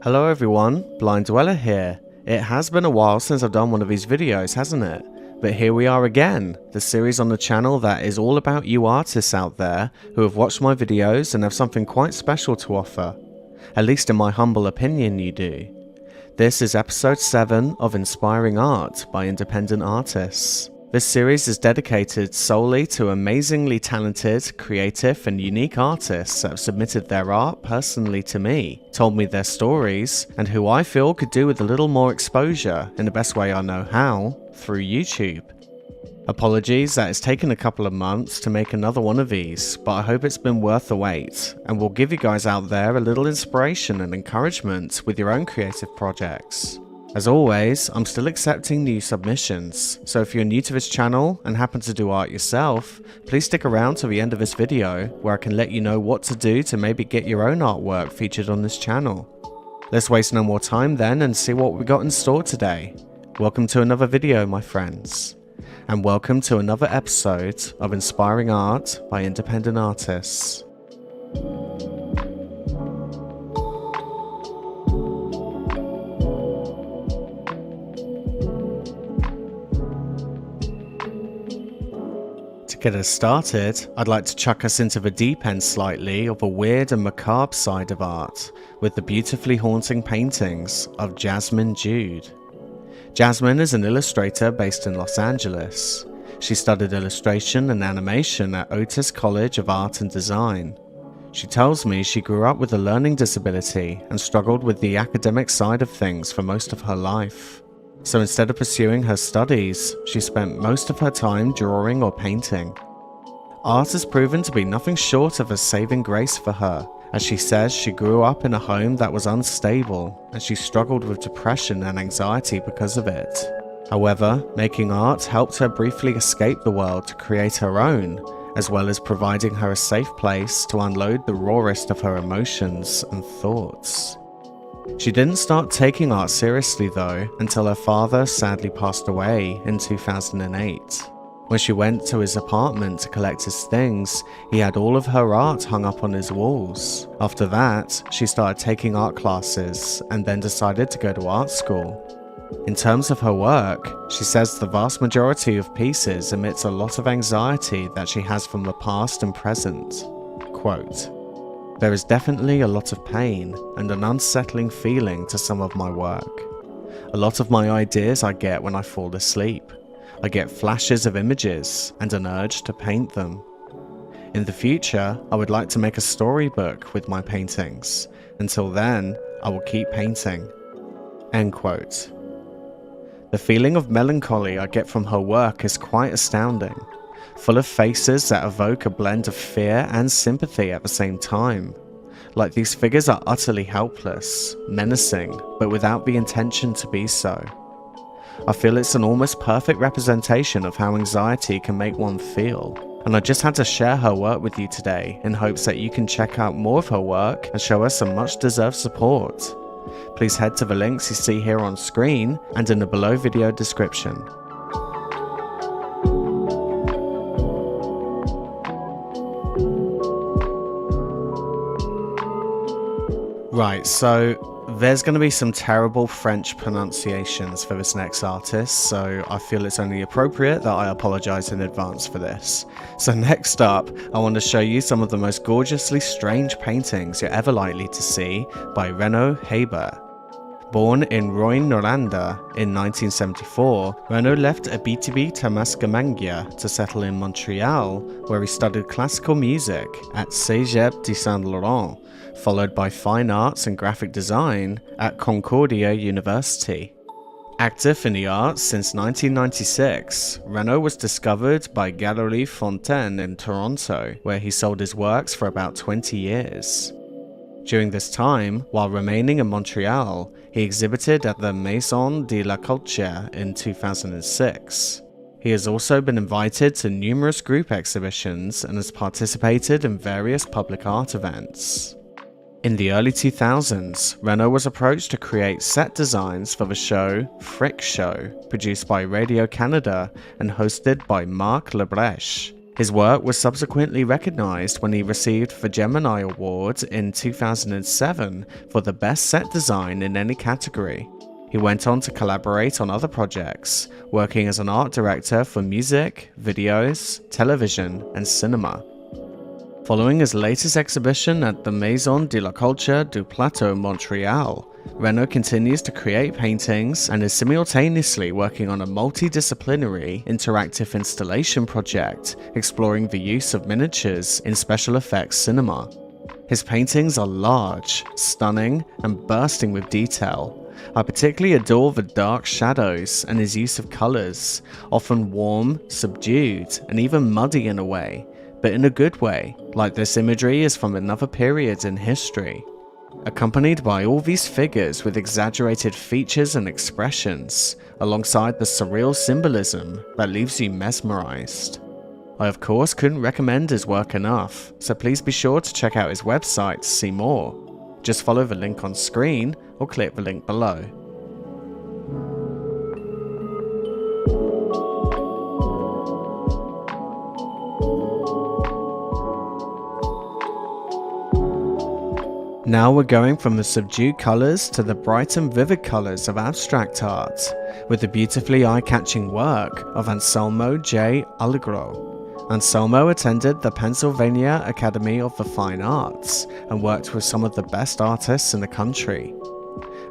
Hello everyone, Blind Dweller here. It has been a while since I've done one of these videos, hasn't it? But here we are again, the series on the channel that is all about you artists out there who have watched my videos and have something quite special to offer. At least in my humble opinion you do. This is episode 7 of Inspiring Art by Independent Artists. This series is dedicated solely to amazingly talented, creative and unique artists that have submitted their art personally to me, told me their stories, and who I feel could do with a little more exposure in the best way I know how, through YouTube. Apologies that it's taken a couple of months to make another one of these, but I hope it's been worth the wait, and will give you guys out there a little inspiration and encouragement with your own creative projects. As always, I'm still accepting new submissions, so if you're new to this channel and happen to do art yourself, please stick around to the end of this video where I can let you know what to do to maybe get your own artwork featured on this channel. Let's waste no more time then and see what we got in store today. Welcome to another video, my friends, and welcome to another episode of Inspiring Art by Independent Artists. To get us started, I'd like to chuck us into the deep end slightly of a weird and macabre side of art with the beautifully haunting paintings of Jazmin Jude. Jasmine is an illustrator based in Los Angeles. She studied illustration and animation at Otis College of Art and Design. She tells me she grew up with a learning disability and struggled with the academic side of things for most of her life. So instead of pursuing her studies, she spent most of her time drawing or painting. Art has proven to be nothing short of a saving grace for her, as she says she grew up in a home that was unstable and she struggled with depression and anxiety because of it. However, making art helped her briefly escape the world to create her own, as well as providing her a safe place to unload the rawest of her emotions and thoughts. She didn't start taking art seriously though until her father sadly passed away in 2008. When she went to his apartment to collect his things, he had all of her art hung up on his walls. After that, she started taking art classes and then decided to go to art school. In terms of her work, she says the vast majority of pieces emits a lot of anxiety that she has from the past and present. Quote, "There is definitely a lot of pain and an unsettling feeling to some of my work. A lot of my ideas I get when I fall asleep. I get flashes of images and an urge to paint them. In the future, I would like to make a storybook with my paintings. Until then, I will keep painting." End quote. The feeling of melancholy I get from her work is quite astounding, full of faces that evoke a blend of fear and sympathy at the same time. Like these figures are utterly helpless, menacing, but without the intention to be so. I feel it's an almost perfect representation of how anxiety can make one feel, and I just had to share her work with you today in hopes that you can check out more of her work and show her some much deserved support. Please head to the links you see here on screen and in the below video description. Right, so there's going to be some terrible French pronunciations for this next artist, so I feel it's only appropriate that I apologize in advance for this. So next up, I want to show you some of the most gorgeously strange paintings you're ever likely to see by Reno Hébert. Born in Rouyn-Noranda in 1974, Reno left Abitibi-Témiscamingue to settle in Montreal, where he studied classical music at Cégep de Saint-Laurent, followed by fine arts and graphic design at Concordia University. Active in the arts since 1996, Reno was discovered by Galerie Fontaine in Toronto, where he sold his works for about 20 years. During this time, while remaining in Montreal, he exhibited at the Maison de la Culture in 2006. He has also been invited to numerous group exhibitions and has participated in various public art events. In the early 2000s, Reno was approached to create set designs for the show Frick Show, produced by Radio Canada and hosted by Marc Labrèche. His work was subsequently recognized when he received the Gemini Award in 2007 for the best set design in any category. He went on to collaborate on other projects, working as an art director for music, videos, television, and cinema. Following his latest exhibition at the Maison de la Culture du Plateau, Montreal, Reno continues to create paintings and is simultaneously working on a multidisciplinary interactive installation project exploring the use of miniatures in special effects cinema. His paintings are large, stunning, and bursting with detail. I particularly adore the dark shadows and his use of colors, often warm, subdued, and even muddy in a way, but in a good way, like this imagery is from another period in history. Accompanied by all these figures with exaggerated features and expressions, alongside the surreal symbolism that leaves you mesmerized. I of course couldn't recommend his work enough, so please be sure to check out his website to see more. Just follow the link on screen or click the link below. Now we're going from the subdued colours to the bright and vivid colours of abstract art, with the beautifully eye-catching work of Anselmo J Aligro. Anselmo attended the Pennsylvania Academy of the Fine Arts and worked with some of the best artists in the country.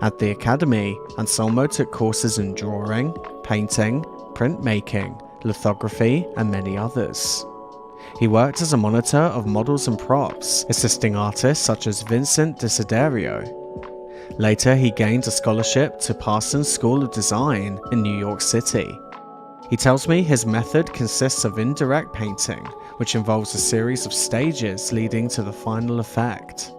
At the Academy, Anselmo took courses in drawing, painting, printmaking, lithography, and many others. He worked as a monitor of models and props, assisting artists such as Vincent Desiderio. Later, he gained a scholarship to Parsons School of Design in New York City. He tells me his method consists of indirect painting, which involves a series of stages leading to the final effect.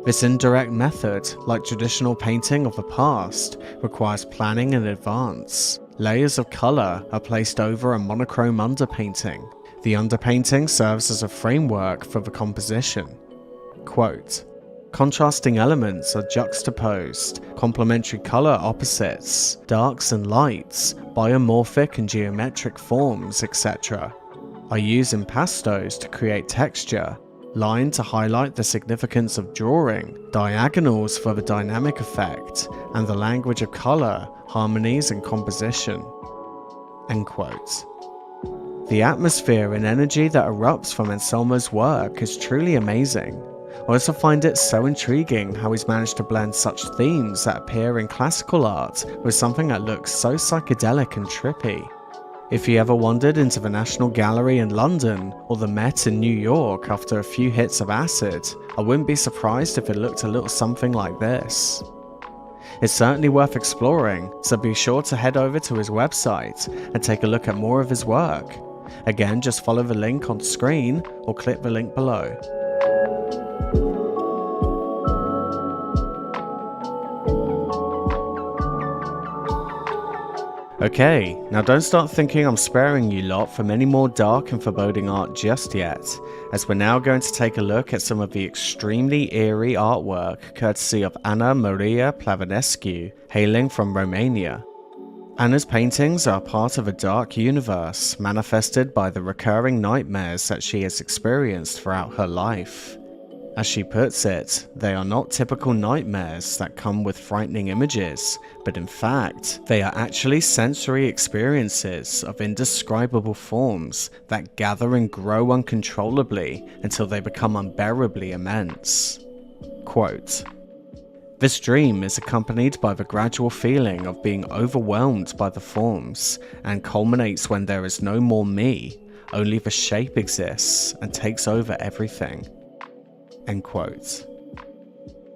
This indirect method, like traditional painting of the past, requires planning in advance. Layers of color are placed over a monochrome underpainting. The underpainting serves as a framework for the composition. Quote, contrasting elements are juxtaposed, complementary color opposites, darks and lights, biomorphic and geometric forms, etc. are used in pastos to create texture, line to highlight the significance of drawing, diagonals for the dynamic effect, and the language of color, harmonies, and composition. End quote. The atmosphere and energy that erupts from Anselmo's work is truly amazing. I also find it so intriguing how he's managed to blend such themes that appear in classical art with something that looks so psychedelic and trippy. If you ever wandered into the National Gallery in London or the Met in New York after a few hits of acid, I wouldn't be surprised if it looked a little something like this. It's certainly worth exploring, so be sure to head over to his website and take a look at more of his work. Again, just follow the link on screen or click the link below. Okay, now don't start thinking I'm sparing you lot from any more dark and foreboding art just yet, as we're now going to take a look at some of the extremely eerie artwork courtesy of Maria Plăvănescu, hailing from Romania. Anna's paintings are part of a dark universe manifested by the recurring nightmares that she has experienced throughout her life. As she puts it, they are not typical nightmares that come with frightening images, but in fact, they are actually sensory experiences of indescribable forms that gather and grow uncontrollably until they become unbearably immense. Quote, this dream is accompanied by the gradual feeling of being overwhelmed by the forms and culminates when there is no more me, only the shape exists and takes over everything. End quote.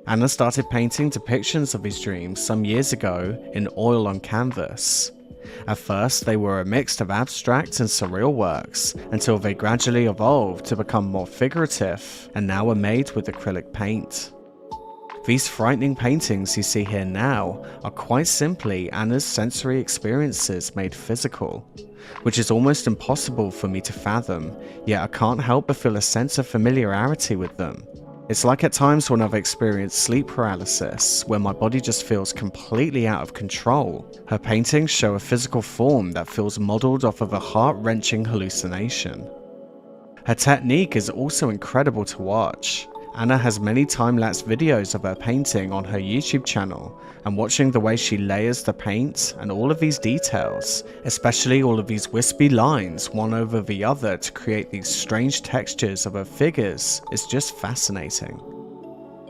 Anna started painting depictions of these dreams some years ago in oil on canvas. At first, they were a mix of abstract and surreal works until they gradually evolved to become more figurative and now are made with acrylic paint. These frightening paintings you see here now are quite simply Anna's sensory experiences made physical, which is almost impossible for me to fathom, yet I can't help but feel a sense of familiarity with them. It's like at times when I've experienced sleep paralysis, where my body just feels completely out of control. Her paintings show a physical form that feels modelled off of a heart-wrenching hallucination. Her technique is also incredible to watch. Anna has many time-lapse videos of her painting on her YouTube channel, and watching the way she layers the paint and all of these details, especially all of these wispy lines one over the other to create these strange textures of her figures, is just fascinating.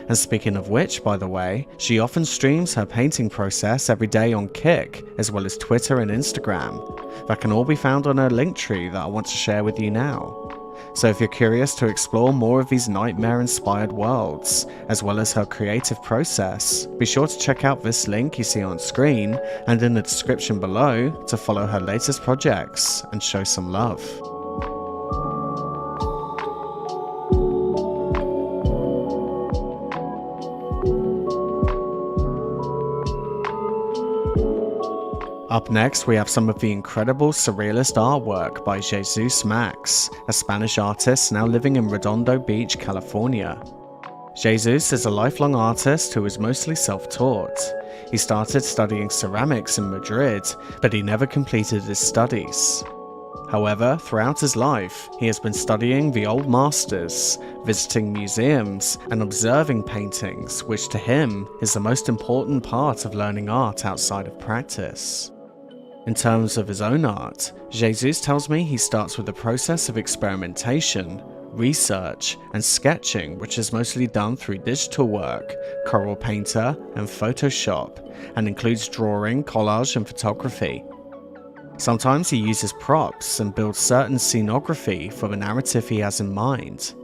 And speaking of which, by the way, she often streams her painting process every day on Kick, as well as Twitter and Instagram. That can all be found on her Linktree that I want to share with you now. So if you're curious to explore more of these nightmare-inspired worlds, as well as her creative process, be sure to check out this link you see on screen and in the description below to follow her latest projects and show some love. Up next, we have some of the incredible surrealist artwork by Jesus Max, a Spanish artist now living in Redondo Beach, California. Jesus is a lifelong artist who is mostly self-taught. He started studying ceramics in Madrid, but he never completed his studies. However, throughout his life, he has been studying the old masters, visiting museums, and observing paintings, which to him is the most important part of learning art outside of practice. In terms of his own art, Jesus tells me he starts with the process of experimentation, research, and sketching, which is mostly done through digital work, Corel Painter, and Photoshop, and includes drawing, collage, and photography. Sometimes he uses props and builds certain scenography for the narrative he has in mind.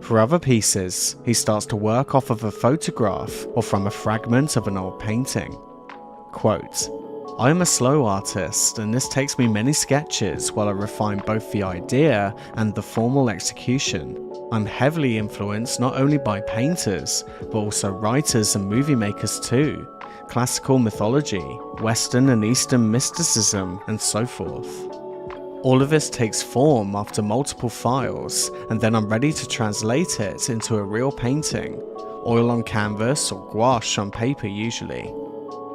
For other pieces, he starts to work off of a photograph or from a fragment of an old painting. Quote, "I am a slow artist, and this takes me many sketches while I refine both the idea and the formal execution. I'm heavily influenced not only by painters, but also writers and movie makers too, classical mythology, Western and Eastern mysticism, and so forth. All of this takes form after multiple files, and then I'm ready to translate it into a real painting, oil on canvas or gouache on paper usually.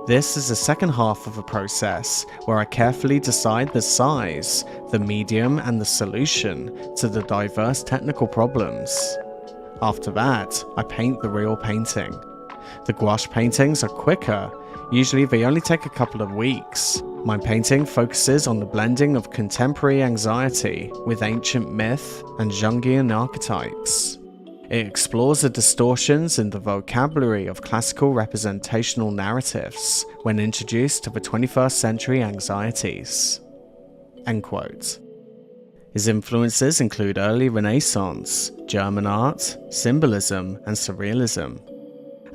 This is the second half of a process where I carefully decide the size, the medium, and the solution to the diverse technical problems. After that, I paint the real painting. The gouache paintings are quicker, usually they only take a couple of weeks. My painting focuses on the blending of contemporary anxiety with ancient myth and Jungian archetypes. It explores the distortions in the vocabulary of classical representational narratives when introduced to the 21st century anxieties." End quote. His influences include early Renaissance, German art, symbolism, and surrealism.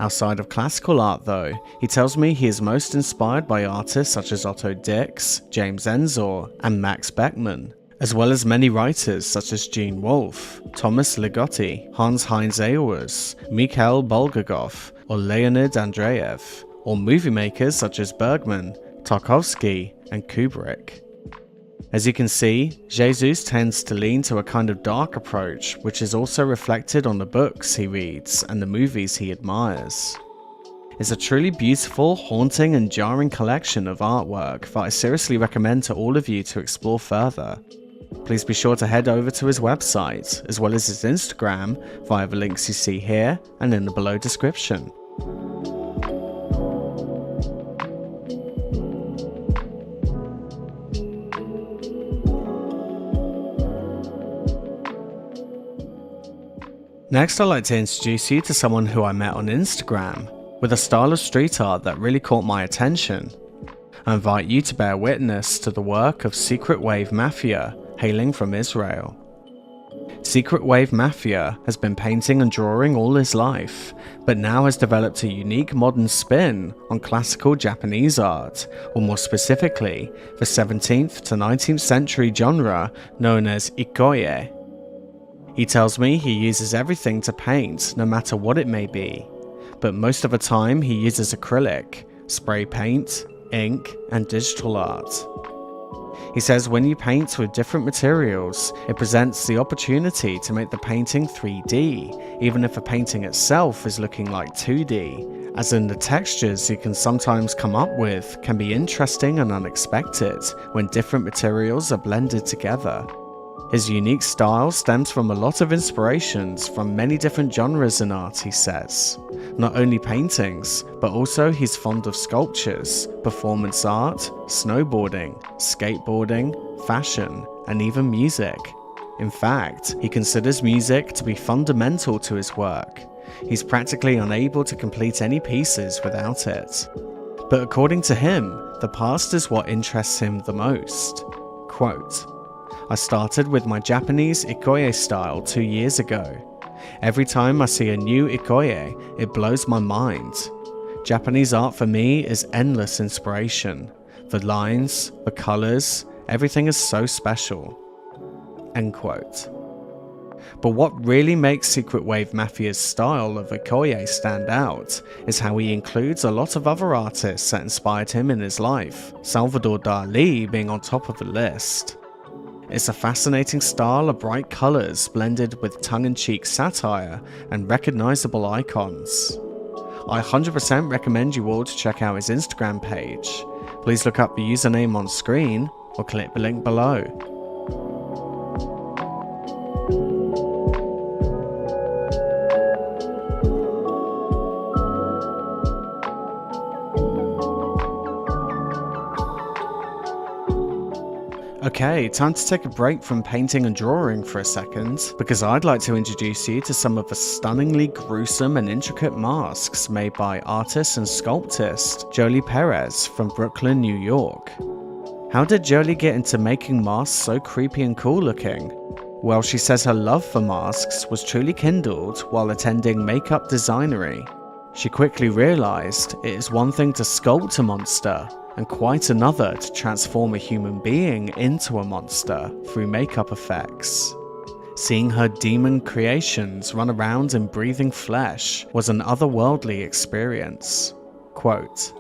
Outside of classical art though, he tells me he is most inspired by artists such as Otto Dix, James Ensor, and Max Beckmann, as well as many writers such as Gene Wolfe, Thomas Ligotti, Hans-Heinz Ewers, Mikhail Bulgakov, or Leonid Andreev, or movie makers such as Bergman, Tarkovsky, and Kubrick. As you can see, Jesus tends to lean to a kind of dark approach, which is also reflected on the books he reads and the movies he admires. It's a truly beautiful, haunting, and jarring collection of artwork that I seriously recommend to all of you to explore further. Please be sure to head over to his website, as well as his Instagram, via the links you see here and in the below description. Next, I'd like to introduce you to someone who I met on Instagram, with a style of street art that really caught my attention. I invite you to bear witness to the work of SecretWaveMafia, hailing from Israel. SecretWaveMafia has been painting and drawing all his life, but now has developed a unique modern spin on classical Japanese art, or more specifically, the 17th to 19th century genre known as ikoye. He tells me he uses everything to paint, no matter what it may be, but most of the time he uses acrylic, spray paint, ink, and digital art. He says when you paint with different materials, it presents the opportunity to make the painting 3D, even if the painting itself is looking like 2D, as in the textures you can sometimes come up with can be interesting and unexpected when different materials are blended together. His unique style stems from a lot of inspirations from many different genres in art, he says. Not only paintings, but also he's fond of sculptures, performance art, snowboarding, skateboarding, fashion, and even music. In fact, he considers music to be fundamental to his work. He's practically unable to complete any pieces without it. But according to him, the past is what interests him the most. Quote, "I started with my Japanese ikoye style 2 years ago. Every time I see a new ikoye, it blows my mind. Japanese art for me is endless inspiration. The lines, the colors, everything is so special." End quote. But what really makes SecretWaveMafia's style of ikoye stand out is how he includes a lot of other artists that inspired him in his life, Salvador Dali being on top of the list. It's a fascinating style of bright colours blended with tongue-in-cheek satire and recognisable icons. I 100% recommend you all to check out his Instagram page. Please look up the username on screen or click the link below. Okay, time to take a break from painting and drawing for a second, because I'd like to introduce you to some of the stunningly gruesome and intricate masks made by artist and sculptist Jolie Perez from Brooklyn, New York. How did Jolie get into making masks so creepy and cool looking? Well, she says her love for masks was truly kindled while attending makeup designery. She quickly realized it is one thing to sculpt a monster, and quite another to transform a human being into a monster through makeup effects. Seeing her demon creations run around in breathing flesh was an otherworldly experience. Quote,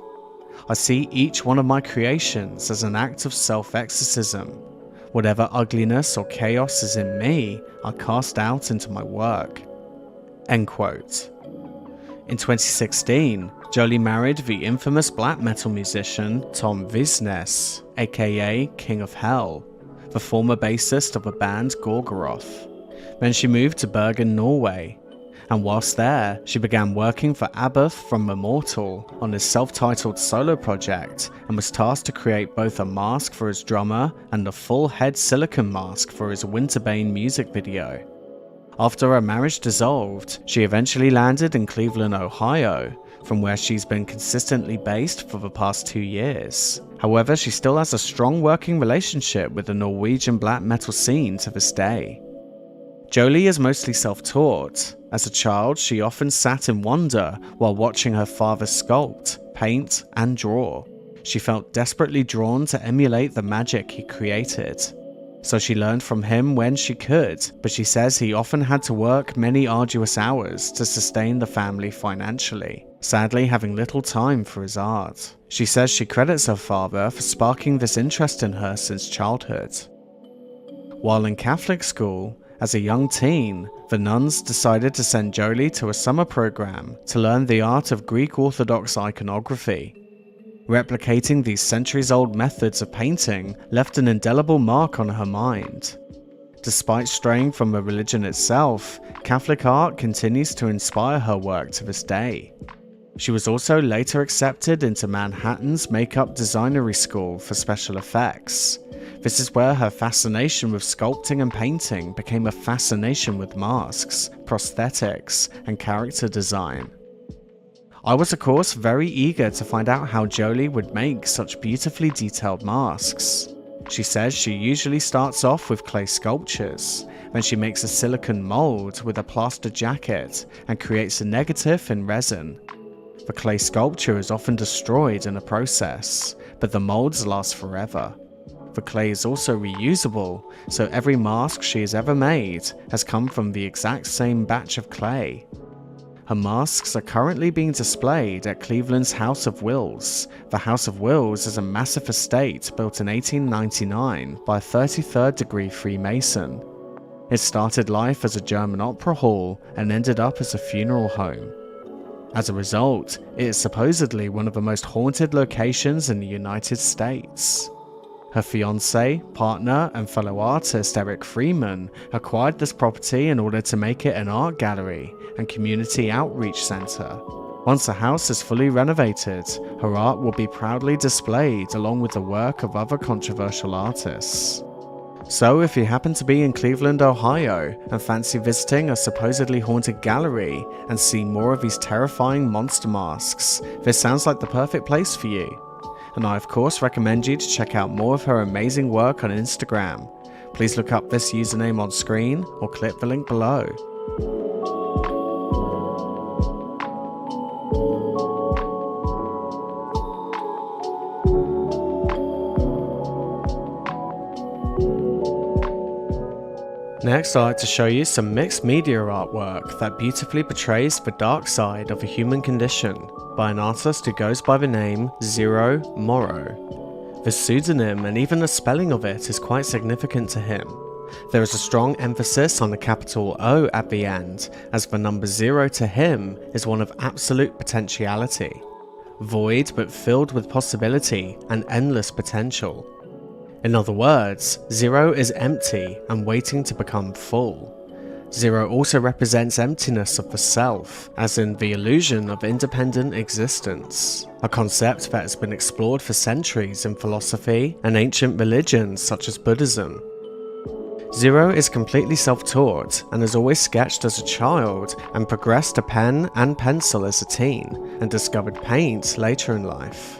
"I see each one of my creations as an act of self-exorcism. Whatever ugliness or chaos is in me, I cast out into my work." End quote. In 2016, Jolie married the infamous black metal musician Tom Visnes, aka King of Hell, the former bassist of the band Gorgoroth. Then she moved to Bergen, Norway, and whilst there, she began working for Abbath from Immortal on his self-titled solo project and was tasked to create both a mask for his drummer and a full head silicone mask for his Winterbane music video. After her marriage dissolved, she eventually landed in Cleveland, Ohio, from where she's been consistently based for the past 2 years. However, she still has a strong working relationship with the Norwegian black metal scene to this day. Jolie is mostly self-taught. As a child, she often sat in wonder while watching her father sculpt, paint, and draw. She felt desperately drawn to emulate the magic he created. So she learned from him when she could, but she says he often had to work many arduous hours to sustain the family financially, sadly having little time for his art. She says she credits her father for sparking this interest in her since childhood. While in Catholic school, as a young teen, the nuns decided to send Jolie to a summer program to learn the art of Greek Orthodox iconography. Replicating these centuries-old methods of painting left an indelible mark on her mind. Despite straying from the religion itself, Catholic art continues to inspire her work to this day. She was also later accepted into Manhattan's makeup designery school for special effects. This is where her fascination with sculpting and painting became a fascination with masks, prosthetics, and character design. I was of course very eager to find out how Jolie would make such beautifully detailed masks. She says she usually starts off with clay sculptures, then she makes a silicone mold with a plaster jacket and creates a negative in resin. The clay sculpture is often destroyed in the process, but the molds last forever. The clay is also reusable, so every mask she has ever made has come from the exact same batch of clay. Her masks are currently being displayed at Cleveland's House of Wills. The House of Wills is a massive estate built in 1899 by a 33rd degree Freemason. It started life as a German opera hall and ended up as a funeral home. As a result, it is supposedly one of the most haunted locations in the United States. Her fiance, partner, and fellow artist Eric Freeman acquired this property in order to make it an art gallery and community outreach center. Once the house is fully renovated, her art will be proudly displayed along with the work of other controversial artists. So if you happen to be in Cleveland, Ohio, and fancy visiting a supposedly haunted gallery and see more of these terrifying monster masks, this sounds like the perfect place for you. And I of course recommend you to check out more of her amazing work on Instagram. Please look up this username on screen or click the link below. Next, I'd like to show you some mixed media artwork that beautifully portrays the dark side of the human condition by an artist who goes by the name xerO morO. The pseudonym and even the spelling of it is quite significant to him. There is a strong emphasis on the capital O at the end, as the number 0 to him is one of absolute potentiality. Void but filled with possibility and endless potential. In other words, 0 is empty and waiting to become full. 0 also represents emptiness of the self, as in the illusion of independent existence, a concept that has been explored for centuries in philosophy and ancient religions such as Buddhism. 0 is completely self-taught and has always sketched as a child and progressed to pen and pencil as a teen and discovered paint later in life.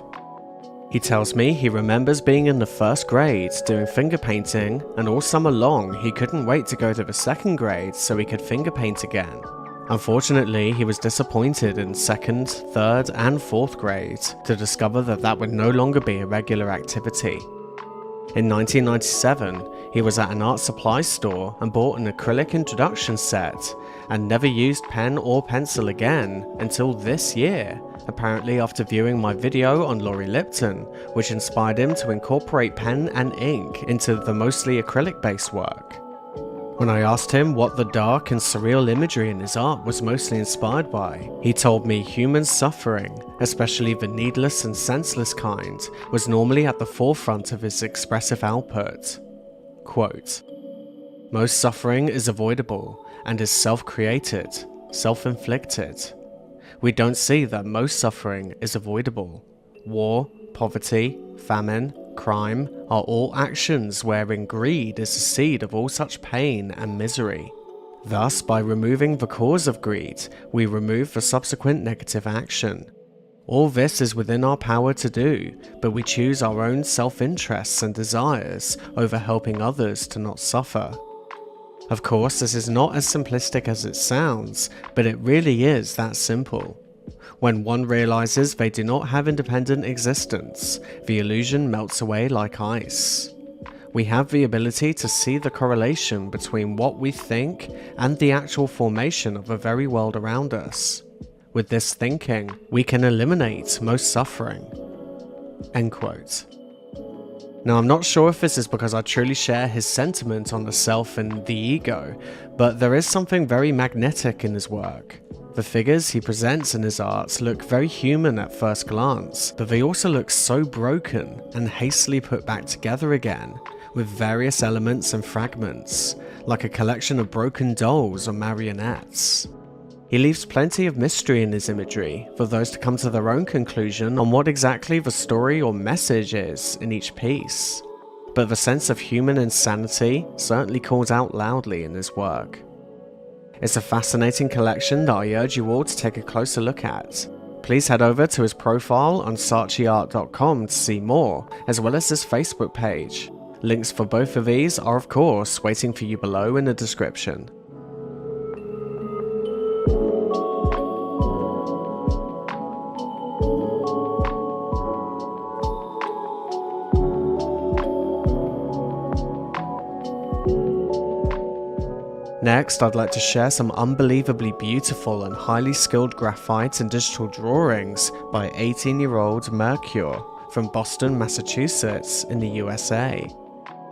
He tells me he remembers being in the first grade doing finger painting, and all summer long he couldn't wait to go to the second grade so he could finger paint again. Unfortunately, he was disappointed in second, third, and fourth grade to discover that that would no longer be a regular activity. In 1997, he was at an art supply store and bought an acrylic introduction set, and never used pen or pencil again until this year, apparently after viewing my video on Lori Lipton, which inspired him to incorporate pen and ink into the mostly acrylic-based work. When I asked him what the dark and surreal imagery in his art was mostly inspired by, he told me human suffering, especially the needless and senseless kind, was normally at the forefront of his expressive output. Quote, "Most suffering is avoidable and is self-created, self-inflicted. We don't see that most suffering is avoidable. War, poverty, famine, crime are all actions wherein greed is the seed of all such pain and misery. Thus, by removing the cause of greed, we remove the subsequent negative action. All this is within our power to do, but we choose our own self-interests and desires over helping others to not suffer." Of course, this is not as simplistic as it sounds, but it really is that simple. When one realizes they do not have independent existence, the illusion melts away like ice. We have the ability to see the correlation between what we think and the actual formation of the very world around us. With this thinking, we can eliminate most suffering. End quote. Now, I'm not sure if this is because I truly share his sentiment on the self and the ego, but there is something very magnetic in his work. The figures he presents in his art look very human at first glance, but they also look so broken and hastily put back together again, with various elements and fragments, like a collection of broken dolls or marionettes. He leaves plenty of mystery in his imagery for those to come to their own conclusion on what exactly the story or message is in each piece. But the sense of human insanity certainly calls out loudly in his work. It's a fascinating collection that I urge you all to take a closer look at. Please head over to his profile on saatchiart.com to see more, as well as his Facebook page. Links for both of these are of course waiting for you below in the description. Next, I'd like to share some unbelievably beautiful and highly skilled graphite and digital drawings by 18-year-old Mercure from Boston, Massachusetts in the USA.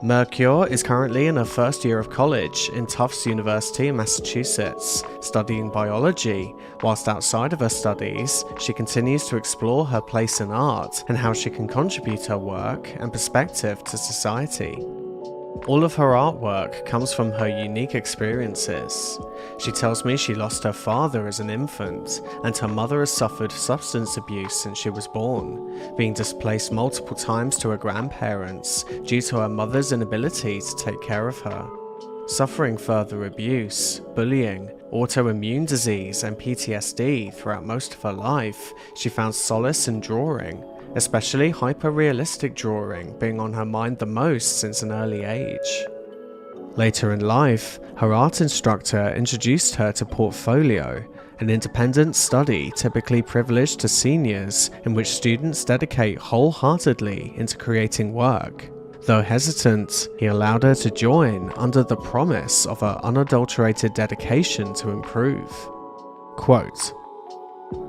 Mercure is currently in her first year of college in Tufts University in Massachusetts, studying biology, whilst outside of her studies, she continues to explore her place in art and how she can contribute her work and perspective to society. All of her artwork comes from her unique experiences. She tells me she lost her father as an infant, and her mother has suffered substance abuse since she was born, being displaced multiple times to her grandparents due to her mother's inability to take care of her. Suffering further abuse, bullying, autoimmune disease, and PTSD throughout most of her life, she found solace in drawing, especially hyper-realistic drawing being on her mind the most since an early age. Later in life, her art instructor introduced her to Portfolio, an independent study typically privileged to seniors in which students dedicate wholeheartedly into creating work. Though hesitant, he allowed her to join under the promise of her unadulterated dedication to improve. Quote,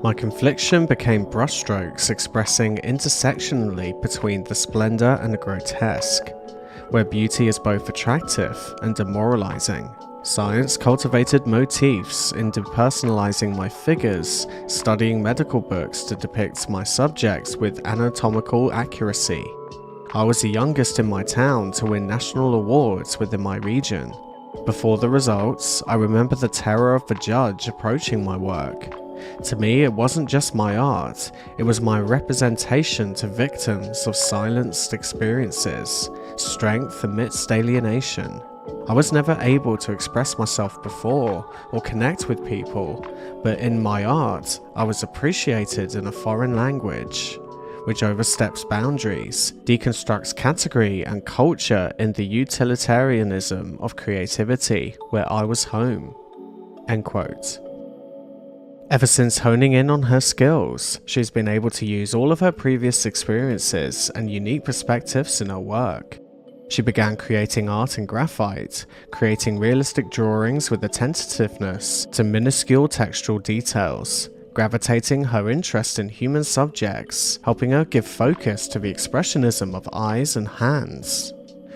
"My confliction became brushstrokes expressing intersectionally between the splendor and the grotesque, where beauty is both attractive and demoralizing. Science cultivated motifs in depersonalizing my figures, studying medical books to depict my subjects with anatomical accuracy. I was the youngest in my town to win national awards within my region. Before the results, I remember the terror of the judge approaching my work. To me, it wasn't just my art, it was my representation to victims of silenced experiences, strength amidst alienation. I was never able to express myself before or connect with people, but in my art, I was appreciated in a foreign language, which oversteps boundaries, deconstructs category and culture in the utilitarianism of creativity where I was home." End quote. Ever since honing in on her skills, she's been able to use all of her previous experiences and unique perspectives in her work. She began creating art in graphite, creating realistic drawings with a tentativeness to minuscule textural details, gravitating her interest in human subjects, helping her give focus to the expressionism of eyes and hands.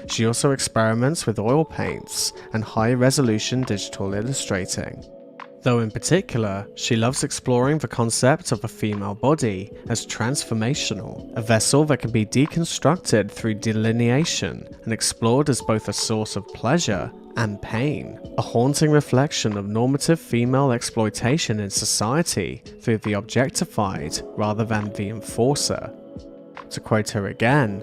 She also experiments with oil paints and high-resolution digital illustrating. Though in particular, she loves exploring the concept of a female body as transformational, a vessel that can be deconstructed through delineation and explored as both a source of pleasure and pain, a haunting reflection of normative female exploitation in society through the objectified rather than the enforcer. To quote her again,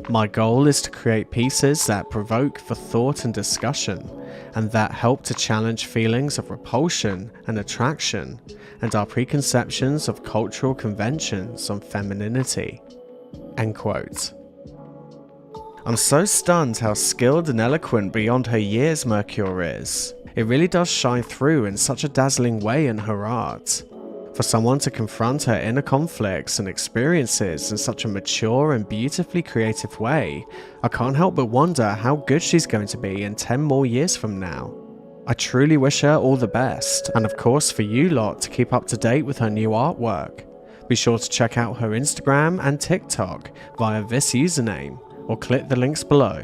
"My goal is to create pieces that provoke for thought and discussion, and that help to challenge feelings of repulsion and attraction, and our preconceptions of cultural conventions on femininity." End quote. I'm so stunned how skilled and eloquent beyond her years Mercure is. It really does shine through in such a dazzling way in her art. For someone to confront her inner conflicts and experiences in such a mature and beautifully creative way, I can't help but wonder how good she's going to be in 10 more years from now. I truly wish her all the best, and of course for you lot to keep up to date with her new artwork. Be sure to check out her Instagram and TikTok via this username, or click the links below.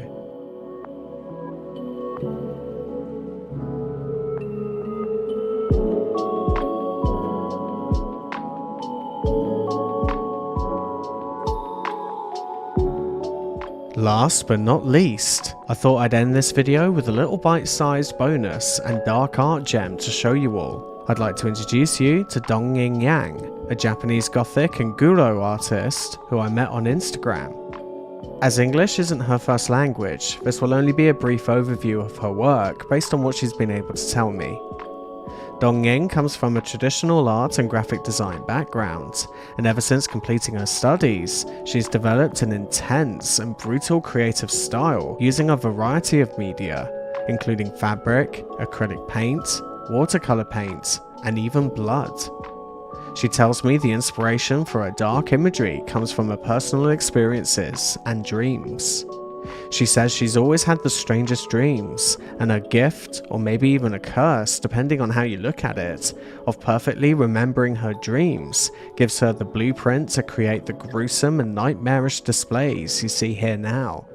Last but not least, I thought I'd end this video with a little bite-sized bonus and dark art gem to show you all. I'd like to introduce you to Dongyingyang, a Japanese Gothic and xerO artist who I met on Instagram. As English isn't her first language, this will only be a brief overview of her work based on what she's been able to tell me. Dongying comes from a traditional art and graphic design background, and ever since completing her studies, she's developed an intense and brutal creative style using a variety of media, including fabric, acrylic paint, watercolor paint, and even blood. She tells me the inspiration for her dark imagery comes from her personal experiences and dreams. She says she's always had the strangest dreams, and her gift, or maybe even a curse depending on how you look at it, of perfectly remembering her dreams gives her the blueprint to create the gruesome and nightmarish displays you see here now.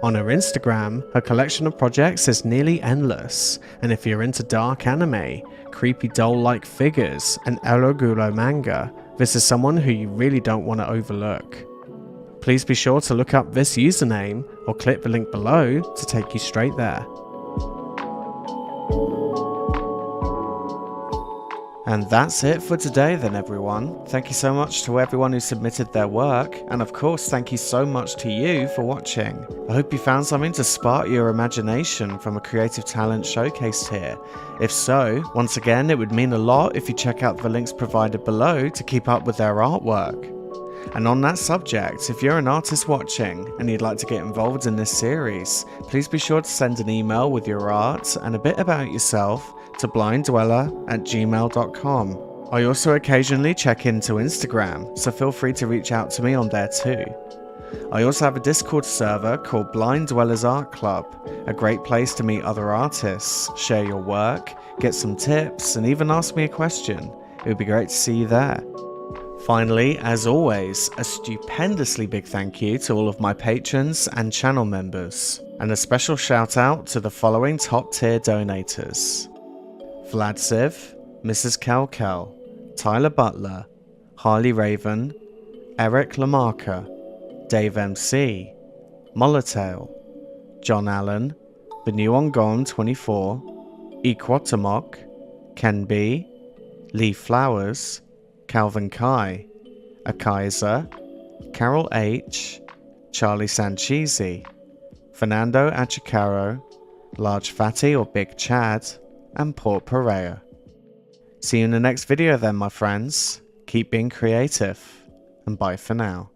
On her Instagram, her collection of projects is nearly endless, and if you're into dark anime, creepy doll-like figures, and Alliegro manga, this is someone who you really don't want to overlook. Please be sure to look up this username or click the link below to take you straight there. And that's it for today then, everyone. Thank you so much to everyone who submitted their work, and of course thank you so much to you for watching. I hope you found something to spark your imagination from a creative talent showcased here. If so, once again it would mean a lot if you check out the links provided below to keep up with their artwork. And on that subject, if you're an artist watching and you'd like to get involved in this series, please be sure to send an email with your art and a bit about yourself to blinddweller@gmail.com. I also occasionally check into Instagram, so feel free to reach out to me on there too. I also have a Discord server called Blind Dwellers Art Club, a great place to meet other artists, share your work, get some tips, and even ask me a question. It would be great to see you there. Finally, as always, a stupendously big thank you to all of my patrons and channel members, and a special shout out to the following top tier donators: Vlad Siv, Mrs. Kelkel, Tyler Butler, Harley Raven, Eric Lamarca, Dave MC, Molotale, John Allen, The New Ongon 24, Equatamok, Ken B, Lee Flowers, Calvin Kai, Akaiser, Carol H, Charlie Sanchisi, Fernando Achicaro, Large Fatty or Big Chad, and Port Perea. See you in the next video then, my friends. Keep being creative, and bye for now.